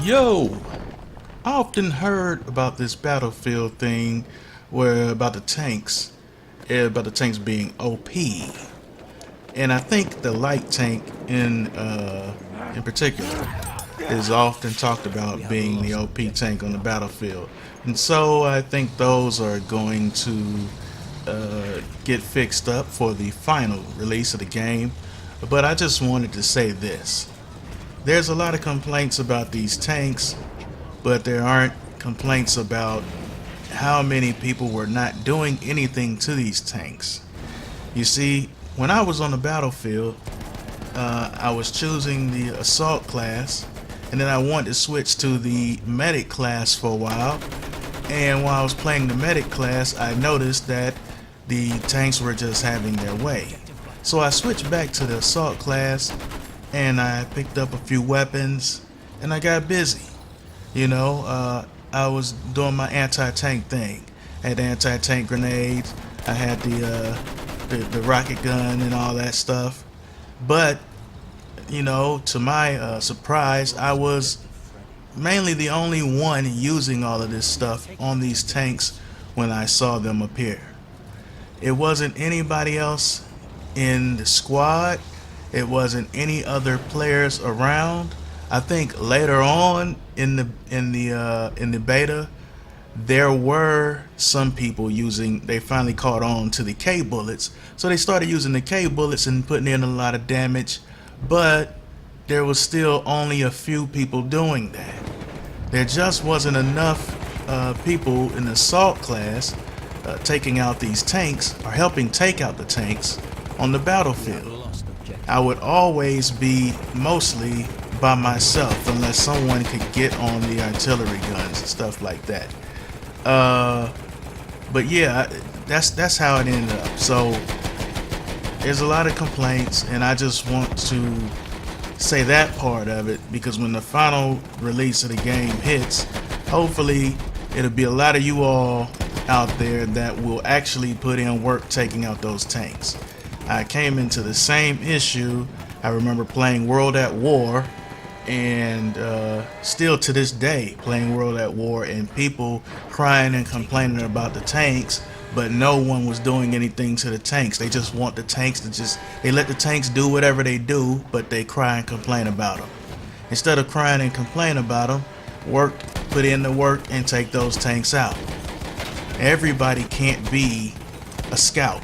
Yo, I often heard about this battlefield thing where about the tanks, about the tanks being OP, and I think the light tank in particular is often talked about being the OP tank on the battlefield, and so I think those are going to get fixed up for the final release of the game. But I just wanted to say this. There's a lot of complaints about these tanks, but there aren't complaints about how many people were not doing anything to these tanks. You see, when I was on the battlefield, I was choosing the assault class, and then I wanted to switch to the medic class for a while. And while I was playing the medic class, I noticed that the tanks were just having their way. So I switched back to the assault class, and I picked up a few weapons, and I got busy. I was doing my anti-tank thing. I had anti-tank grenades. I had the rocket gun and all that stuff. But to my surprise, I was mainly the only one using all of this stuff on these tanks when I saw them appear. It wasn't anybody else in the squad. It wasn't any other players around. I think later on in the beta, there were some people using. They finally caught on to the K bullets, so they started using the K bullets and putting in a lot of damage. But there was still only a few people doing that. There just wasn't enough people in the assault class taking out these tanks or helping take out the tanks on the battlefield. I would always be mostly by myself unless someone could get on the artillery guns and stuff like that. But yeah, that's how it ended up. So there's a lot of complaints, and I just want to say that part of it, because when the final release of the game hits, hopefully it'll be a lot of you all out there that will actually put in work taking out those tanks. I came into the same issue. I remember playing World at War, and still to this day playing World at War, and people crying and complaining about the tanks, but no one was doing anything to the tanks. They just want the tanks to they let the tanks do whatever they do, but they cry and complain about them. Instead of crying and complain about them, put in the work and take those tanks out. Everybody can't be a scout.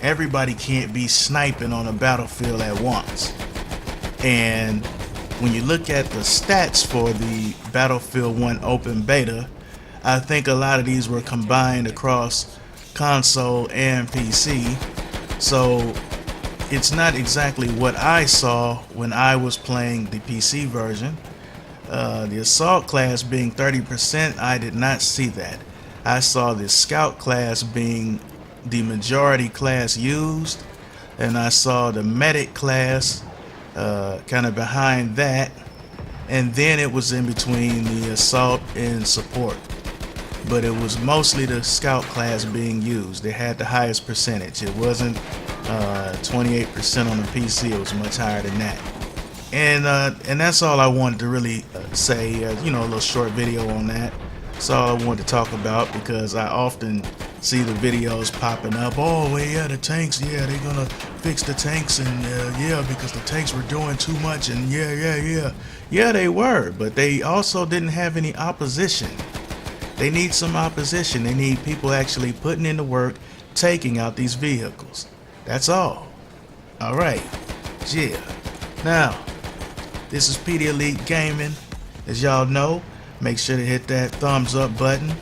Everybody can't be sniping on a battlefield at once. And when you look at the stats for the Battlefield 1 open beta, I think a lot of these were combined across console and PC. So it's not exactly what I saw when I was playing the PC version. The assault class being 30%, I did not see that. I saw the scout class being the majority class used, and I saw the medic class kind of behind that, and then it was in between the assault and support. But it was mostly the scout class being used. They had the highest percentage. It wasn't 28% on the PC. It was much higher than that. And that's all I wanted to really say. A little short video on that. That's all I wanted to talk about, because I often see the videos popping up. Oh, well, yeah, the tanks. Yeah, they're gonna fix the tanks, and yeah, because the tanks were doing too much. And yeah, they were, but they also didn't have any opposition. They need some opposition. They need people actually putting in the work, taking out these vehicles. That's all. Alright. Yeah. Now, this is PDElite Gaming. As y'all know, make sure to hit that thumbs up button.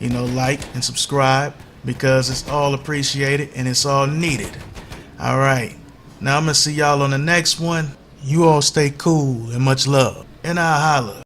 Like and subscribe, because it's all appreciated and it's all needed. Alright. Now I'm going to see y'all on the next one. You all stay cool and much love. And I'll holla.